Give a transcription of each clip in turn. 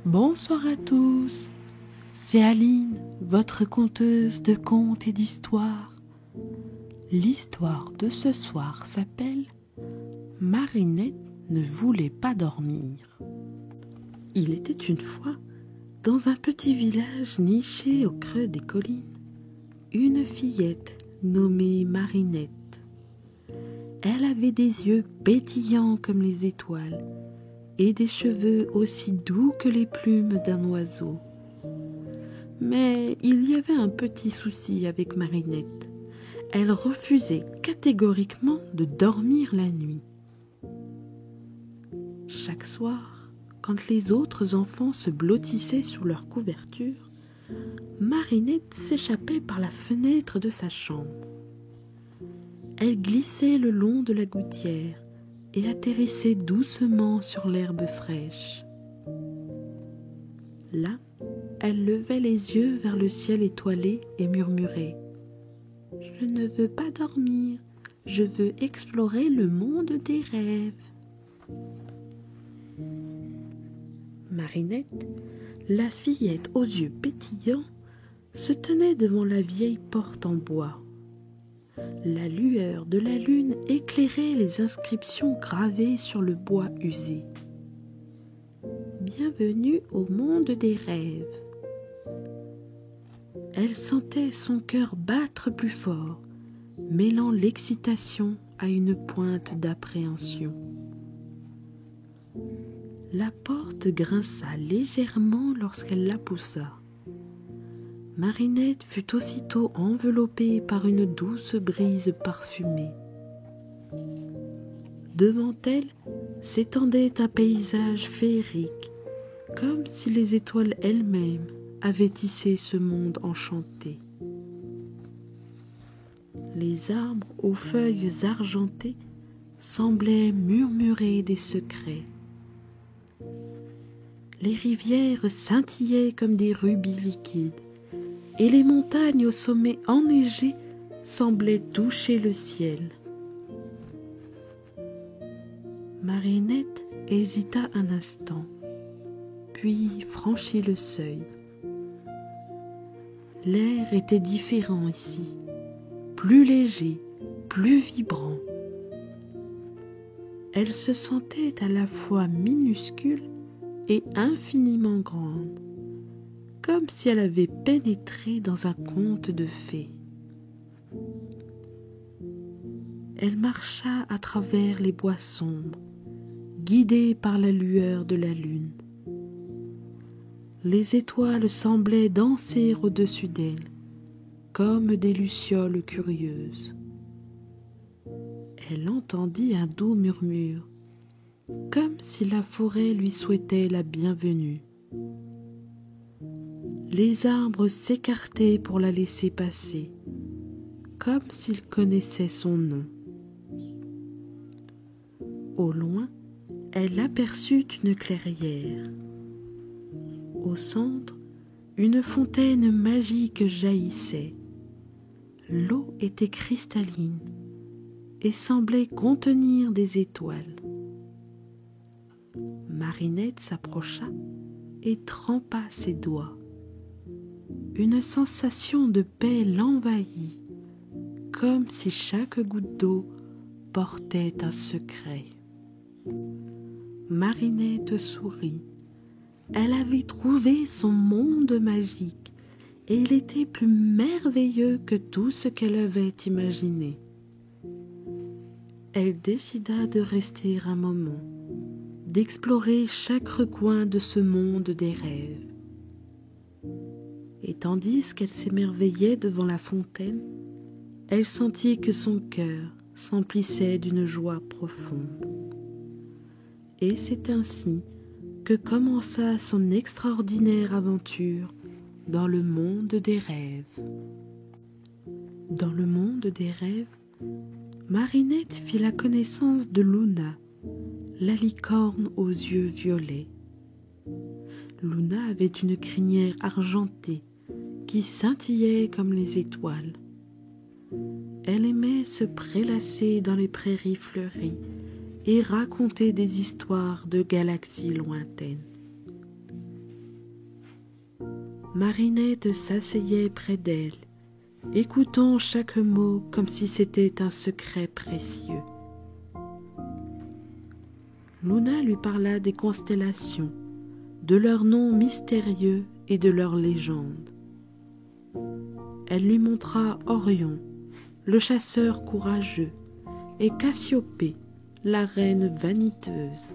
Bonsoir à tous, c'est Aline, votre conteuse de contes et d'histoires. L'histoire de ce soir s'appelle « Marinette ne voulait pas dormir ». Il était une fois, dans un petit village niché au creux des collines, une fillette nommée Marinette. Elle avait des yeux pétillants comme les étoiles et des cheveux aussi doux que les plumes d'un oiseau. Mais il y avait un petit souci avec Marinette. Elle refusait catégoriquement de dormir la nuit. Chaque soir, quand les autres enfants se blottissaient sous leur couverture, Marinette s'échappait par la fenêtre de sa chambre. Elle glissait le long de la gouttière et atterrissait doucement sur l'herbe fraîche. Là, elle levait les yeux vers le ciel étoilé et murmurait « Je ne veux pas dormir, je veux explorer le monde des rêves. » Marinette, la fillette aux yeux pétillants, se tenait devant la vieille porte en bois. La lueur de la lune éclairait les inscriptions gravées sur le bois usé. Bienvenue au monde des rêves. Elle sentait son cœur battre plus fort, mêlant l'excitation à une pointe d'appréhension. La porte grinça légèrement lorsqu'elle la poussa. Marinette fut aussitôt enveloppée par une douce brise parfumée. Devant elle s'étendait un paysage féerique, comme si les étoiles elles-mêmes avaient tissé ce monde enchanté. Les arbres aux feuilles argentées semblaient murmurer des secrets. Les rivières scintillaient comme des rubis liquides, et les montagnes au sommet enneigé semblaient toucher le ciel. Marinette hésita un instant, puis franchit le seuil. L'air était différent ici, plus léger, plus vibrant. Elle se sentait à la fois minuscule et infiniment grande, comme si elle avait pénétré dans un conte de fées. Elle marcha à travers les bois sombres, guidée par la lueur de la lune. Les étoiles semblaient danser au-dessus d'elle, comme des lucioles curieuses. Elle entendit un doux murmure, comme si la forêt lui souhaitait la bienvenue. Les arbres s'écartaient pour la laisser passer, comme s'ils connaissaient son nom. Au loin, elle aperçut une clairière. Au centre, une fontaine magique jaillissait. L'eau était cristalline et semblait contenir des étoiles. Marinette s'approcha et trempa ses doigts. Une sensation de paix l'envahit, comme si chaque goutte d'eau portait un secret. Marinette sourit. Elle avait trouvé son monde magique et il était plus merveilleux que tout ce qu'elle avait imaginé. Elle décida de rester un moment, d'explorer chaque recoin de ce monde des rêves. Et tandis qu'elle s'émerveillait devant la fontaine, elle sentit que son cœur s'emplissait d'une joie profonde. Et c'est ainsi que commença son extraordinaire aventure dans le monde des rêves. Dans le monde des rêves, Marinette fit la connaissance de Luna, la licorne aux yeux violets. Luna avait une crinière argentée qui scintillait comme les étoiles. Elle aimait se prélasser dans les prairies fleuries et raconter des histoires de galaxies lointaines. Marinette s'asseyait près d'elle, écoutant chaque mot comme si c'était un secret précieux. Luna lui parla des constellations, de leurs noms mystérieux et de leurs légendes. Elle lui montra Orion, le chasseur courageux, et Cassiopée, la reine vaniteuse.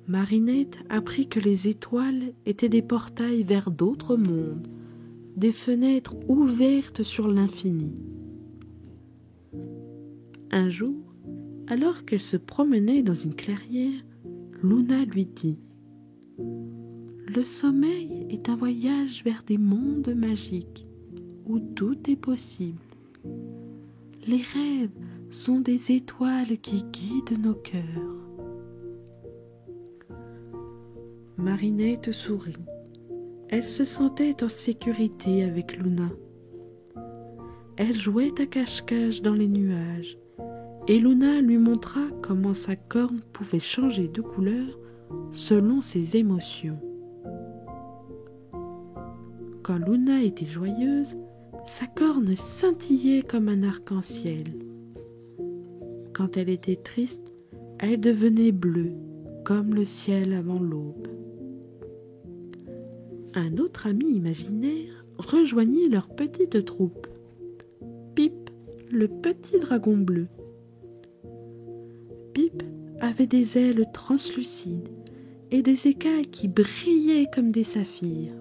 Marinette apprit que les étoiles étaient des portails vers d'autres mondes, des fenêtres ouvertes sur l'infini. Un jour, alors qu'elle se promenait dans une clairière, Luna lui dit « Le sommeil est un voyage vers des mondes magiques où tout est possible. Les rêves sont des étoiles qui guident nos cœurs. » Marinette sourit. Elle se sentait en sécurité avec Luna. Elle jouait à cache-cache dans les nuages, et Luna lui montra comment sa corne pouvait changer de couleur selon ses émotions. Quand Luna était joyeuse, sa corne scintillait comme un arc-en-ciel. Quand elle était triste, elle devenait bleue, comme le ciel avant l'aube. Un autre ami imaginaire rejoignit leur petite troupe. Pip, le petit dragon bleu. Pip avait des ailes translucides et des écailles qui brillaient comme des saphirs.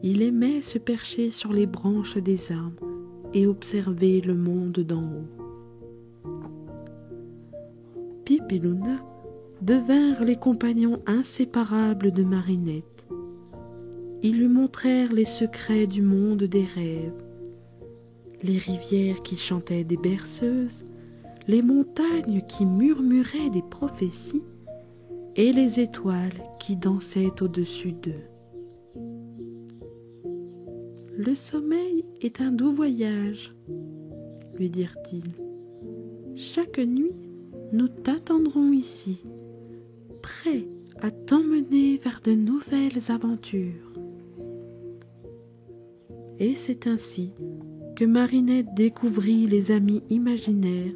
Il aimait se percher sur les branches des arbres et observer le monde d'en haut. Pip et Luna devinrent les compagnons inséparables de Marinette. Ils lui montrèrent les secrets du monde des rêves, les rivières qui chantaient des berceuses, les montagnes qui murmuraient des prophéties et les étoiles qui dansaient au-dessus d'eux. « Le sommeil est un doux voyage, » lui dirent-ils. « Chaque nuit, nous t'attendrons ici, prêts à t'emmener vers de nouvelles aventures. » Et c'est ainsi que Marinette découvrit les amis imaginaires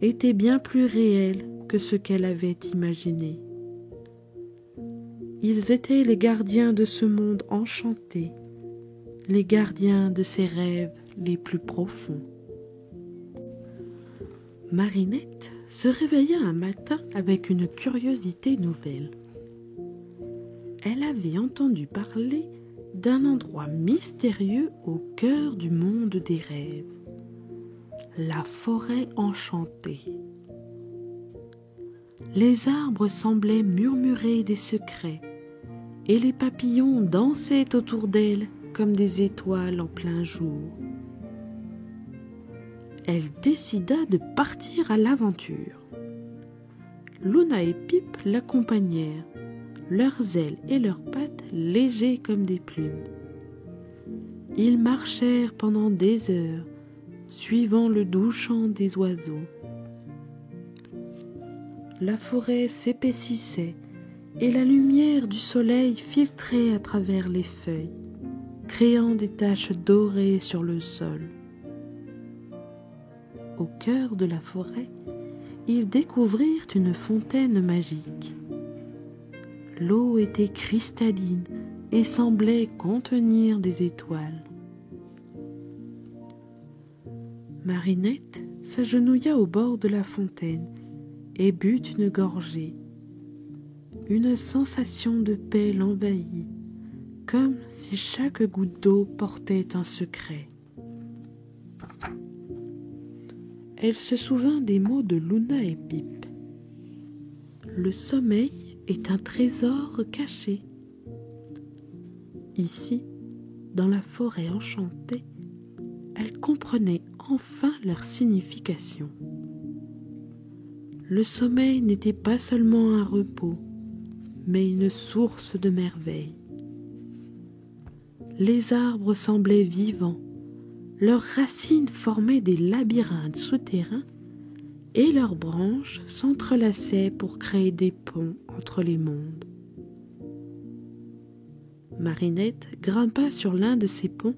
étaient bien plus réels que ce qu'elle avait imaginé. Ils étaient les gardiens de ce monde enchanté, les gardiens de ses rêves les plus profonds. Marinette se réveilla un matin avec une curiosité nouvelle. Elle avait entendu parler d'un endroit mystérieux au cœur du monde des rêves, la forêt enchantée. Les arbres semblaient murmurer des secrets, et les papillons dansaient autour d'elle comme des étoiles en plein jour. Elle décida de partir à l'aventure. Luna et Pip l'accompagnèrent, leurs ailes et leurs pattes légers comme des plumes. Ils marchèrent pendant des heures, suivant le doux chant des oiseaux. La forêt s'épaississait et la lumière du soleil filtrait à travers les feuilles, créant des taches dorées sur le sol. Au cœur de la forêt, ils découvrirent une fontaine magique. L'eau était cristalline et semblait contenir des étoiles. Marinette s'agenouilla au bord de la fontaine et but une gorgée. Une sensation de paix l'envahit, comme si chaque goutte d'eau portait un secret. Elle se souvint des mots de Luna et Pip. Le sommeil est un trésor caché. Ici, dans la forêt enchantée, elle comprenait enfin leur signification. Le sommeil n'était pas seulement un repos, mais une source de merveilles. Les arbres semblaient vivants, leurs racines formaient des labyrinthes souterrains et leurs branches s'entrelaçaient pour créer des ponts entre les mondes. Marinette grimpa sur l'un de ces ponts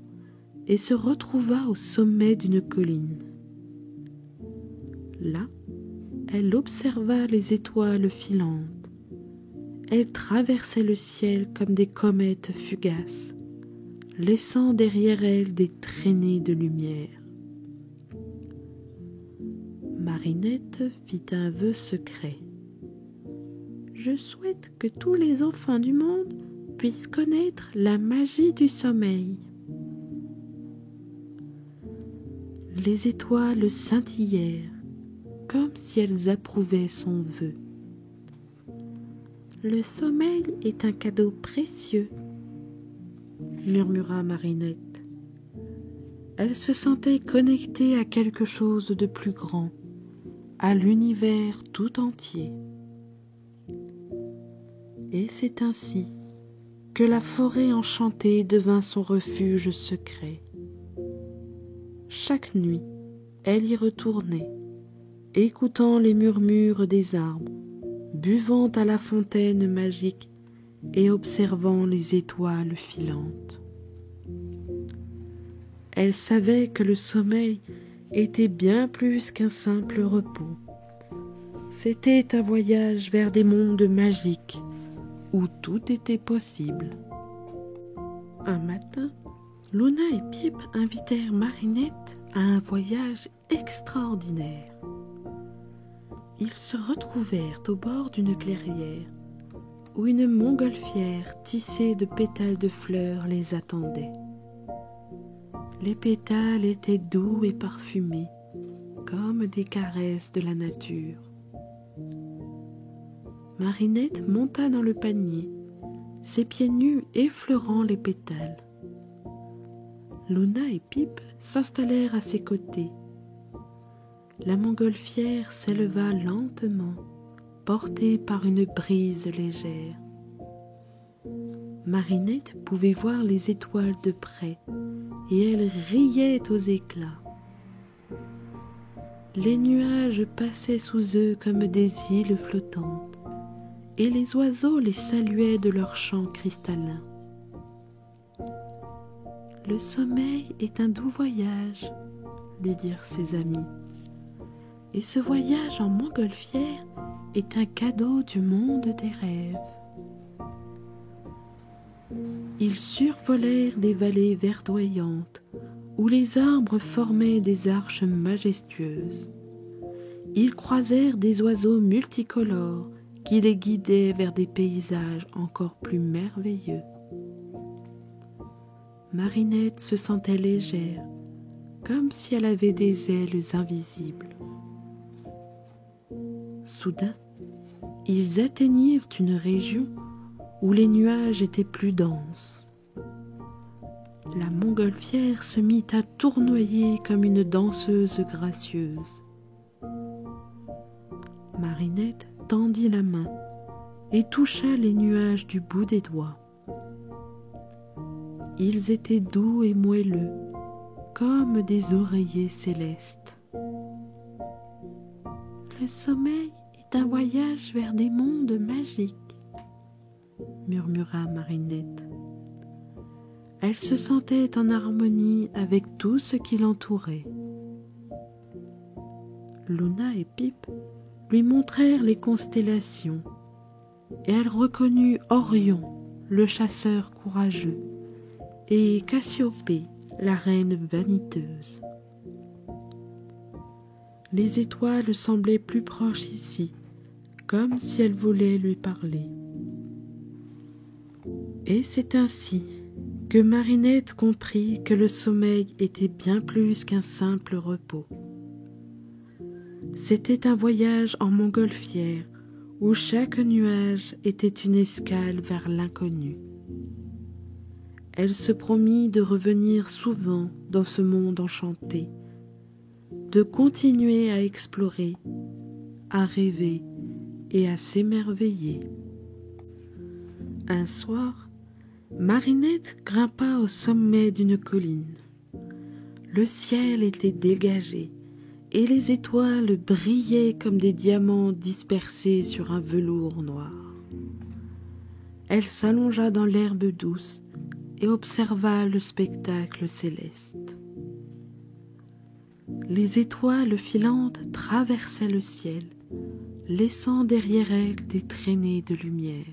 et se retrouva au sommet d'une colline. Là, elle observa les étoiles filantes. Elles traversaient le ciel comme des comètes fugaces, laissant derrière elles des traînées de lumière. Marinette fit un vœu secret. « Je souhaite que tous les enfants du monde puissent connaître la magie du sommeil. » Les étoiles scintillèrent, comme si elles approuvaient son vœu. « Le sommeil est un cadeau précieux, » murmura Marinette. Elle se sentait connectée à quelque chose de plus grand, à l'univers tout entier. Et c'est ainsi que la forêt enchantée devint son refuge secret. Chaque nuit, elle y retournait, écoutant les murmures des arbres, buvant à la fontaine magique et observant les étoiles filantes. Elle savait que le sommeil était bien plus qu'un simple repos. C'était un voyage vers des mondes magiques où tout était possible. Un matin, Luna et Pip invitèrent Marinette à un voyage extraordinaire. Ils se retrouvèrent au bord d'une clairière où une montgolfière tissée de pétales de fleurs les attendait. Les pétales étaient doux et parfumés, comme des caresses de la nature. Marinette monta dans le panier, ses pieds nus effleurant les pétales. Luna et Pip s'installèrent à ses côtés. La montgolfière s'éleva lentement, portée par une brise légère. Marinette pouvait voir les étoiles de près, et elle riait aux éclats. Les nuages passaient sous eux comme des îles flottantes, et les oiseaux les saluaient de leurs chants cristallins. « Le sommeil est un doux voyage, » lui dirent ses amis. « Et ce voyage en montgolfière est un cadeau du monde des rêves. » Ils survolèrent des vallées verdoyantes où les arbres formaient des arches majestueuses. Ils croisèrent des oiseaux multicolores qui les guidaient vers des paysages encore plus merveilleux. Marinette se sentait légère, comme si elle avait des ailes invisibles. Soudain, ils atteignirent une région où les nuages étaient plus denses. La montgolfière se mit à tournoyer comme une danseuse gracieuse. Marinette tendit la main et toucha les nuages du bout des doigts. Ils étaient doux et moelleux, comme des oreillers célestes. Le sommeil est un voyage vers des mondes magiques, murmura Marinette. Elle se sentait en harmonie avec tout ce qui l'entourait. Luna et Pip lui montrèrent les constellations, et elle reconnut Orion, le chasseur courageux, et Cassiopée, la reine vaniteuse. Les étoiles semblaient plus proches ici, comme si elles voulaient lui parler. Et c'est ainsi que Marinette comprit que le sommeil était bien plus qu'un simple repos. C'était un voyage en montgolfière où chaque nuage était une escale vers l'inconnu. Elle se promit de revenir souvent dans ce monde enchanté, de continuer à explorer, à rêver et à s'émerveiller. Un soir, Marinette grimpa au sommet d'une colline. Le ciel était dégagé et les étoiles brillaient comme des diamants dispersés sur un velours noir. Elle s'allongea dans l'herbe douce et observa le spectacle céleste. Les étoiles filantes traversaient le ciel, laissant derrière elles des traînées de lumière.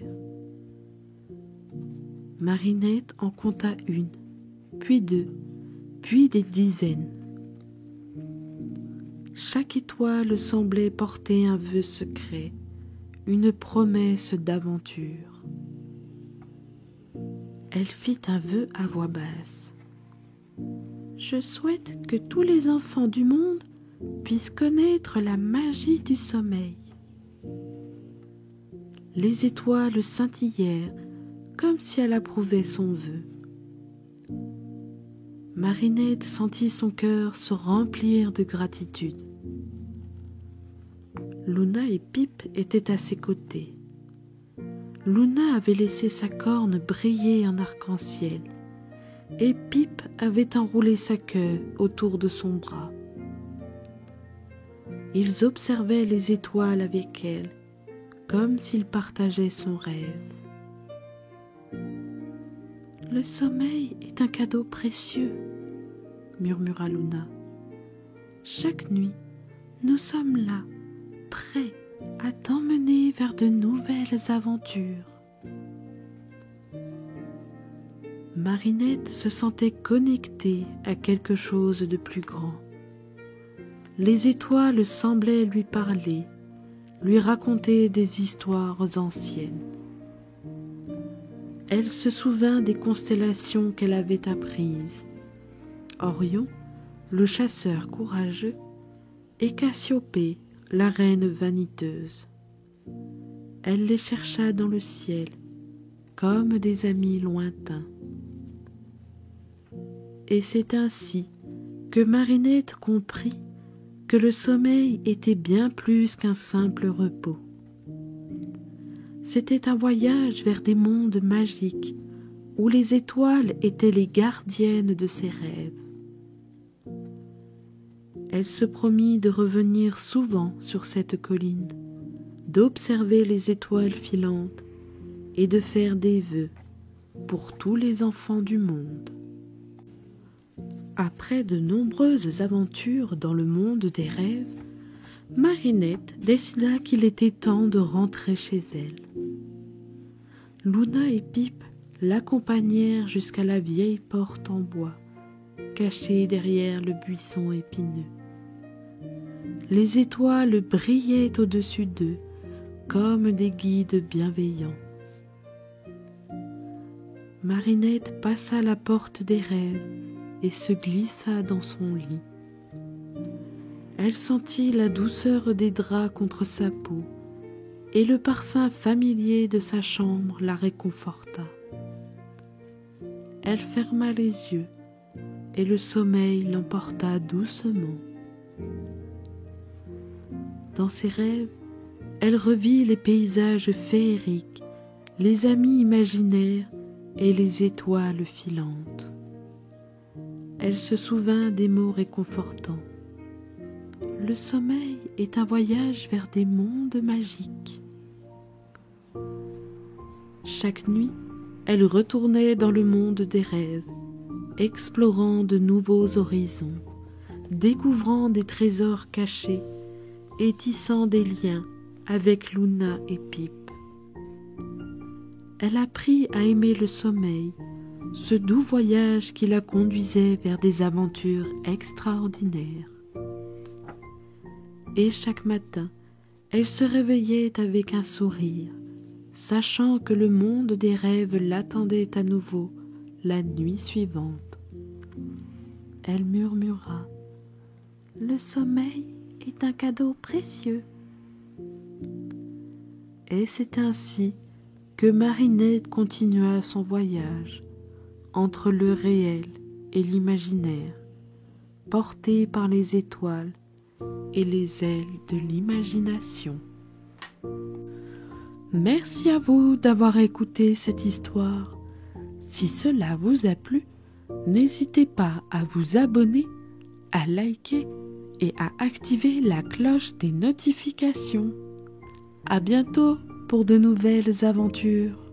Marinette en compta une, puis deux, puis des dizaines. Chaque étoile semblait porter un vœu secret, une promesse d'aventure. Elle fit un vœu à voix basse. « Je souhaite que tous les enfants du monde puissent connaître la magie du sommeil. » Les étoiles scintillèrent comme si elle approuvait son vœu. Marinette sentit son cœur se remplir de gratitude. Luna et Pip étaient à ses côtés. Luna avait laissé sa corne briller en arc-en-ciel et Pip avait enroulé sa queue autour de son bras. Ils observaient les étoiles avec elle, comme s'ils partageaient son rêve. « Le sommeil est un cadeau précieux, » murmura Luna. « Chaque nuit, nous sommes là, prêts à t'emmener vers de nouvelles aventures. » Marinette se sentait connectée à quelque chose de plus grand. Les étoiles semblaient lui parler, lui raconter des histoires anciennes. Elle se souvint des constellations qu'elle avait apprises. Orion, le chasseur courageux, et Cassiopée, la reine vaniteuse. Elle les chercha dans le ciel, comme des amis lointains. Et c'est ainsi que Marinette comprit que le sommeil était bien plus qu'un simple repos. C'était un voyage vers des mondes magiques où les étoiles étaient les gardiennes de ses rêves. Elle se promit de revenir souvent sur cette colline, d'observer les étoiles filantes et de faire des vœux pour tous les enfants du monde. Après de nombreuses aventures dans le monde des rêves, Marinette décida qu'il était temps de rentrer chez elle. Luna et Pip l'accompagnèrent jusqu'à la vieille porte en bois, cachée derrière le buisson épineux. Les étoiles brillaient au-dessus d'eux comme des guides bienveillants. Marinette passa la porte des rêves et se glissa dans son lit. Elle sentit la douceur des draps contre sa peau et le parfum familier de sa chambre la réconforta. Elle ferma les yeux et le sommeil l'emporta doucement. Dans ses rêves, elle revit les paysages féeriques, les amis imaginaires et les étoiles filantes. Elle se souvint des mots réconfortants. Le sommeil est un voyage vers des mondes magiques. Chaque nuit, elle retournait dans le monde des rêves, explorant de nouveaux horizons, découvrant des trésors cachés et tissant des liens avec Luna et Pip. Elle apprit à aimer le sommeil, ce doux voyage qui la conduisait vers des aventures extraordinaires. Et chaque matin, elle se réveillait avec un sourire, sachant que le monde des rêves l'attendait à nouveau la nuit suivante. Elle murmura « Le sommeil est un cadeau précieux. » Et c'est ainsi que Marinette continua son voyage entre le réel et l'imaginaire, portée par les étoiles et les ailes de l'imagination. Merci à vous d'avoir écouté cette histoire. Si cela vous a plu, n'hésitez pas à vous abonner, à liker et à activer la cloche des notifications. À bientôt pour de nouvelles aventures.